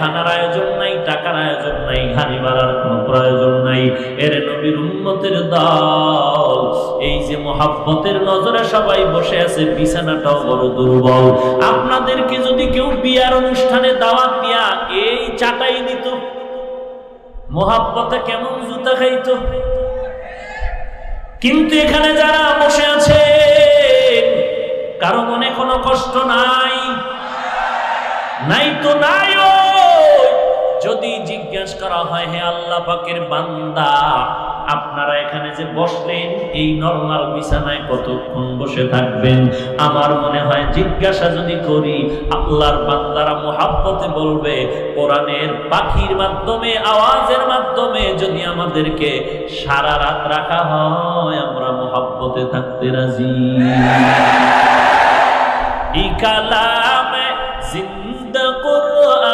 খানার আয়োজন নাই, টাকার আয়োজন নাই, হানি মারার কোনো প্রয়োজন নাই। এর নবীর উম্মতের দল, এই যে মোহাব্বতের নজরে সবাই বসে আছে, বিছানাটাও বড় দুর্বল। আপনাদেরকে যদি কেউ বিয়ার অনুষ্ঠানে দাওয়াত দিয়া এই চাটাই দিত, মোহাব্বতে কেমন জুতা খাইতো। কিন্তু এখানে যারা বসে আছে কারো মনে কোনো কষ্ট নাই, নাই তো নাই। যদি জিজ্ঞাসা করা হয়, হে আল্লাহ পাকের বান্দা, আপনারা এখানে যে বসলেন এই নরমাল বিছানায় কতক্ষণ বসে থাকবেন? আমার মনে হয় জিজ্ঞাসা যদি করি, আল্লাহর বান্দারা মুহাব্বতে বলবে, কোরআনের পাখির মাধ্যমে, আওয়াজের মাধ্যমে যদি আমাদেরকে সারা রাত রাখা হয়, আমরা মুহাব্বতে থাকতে রাজি। ই কালামে জিন্দ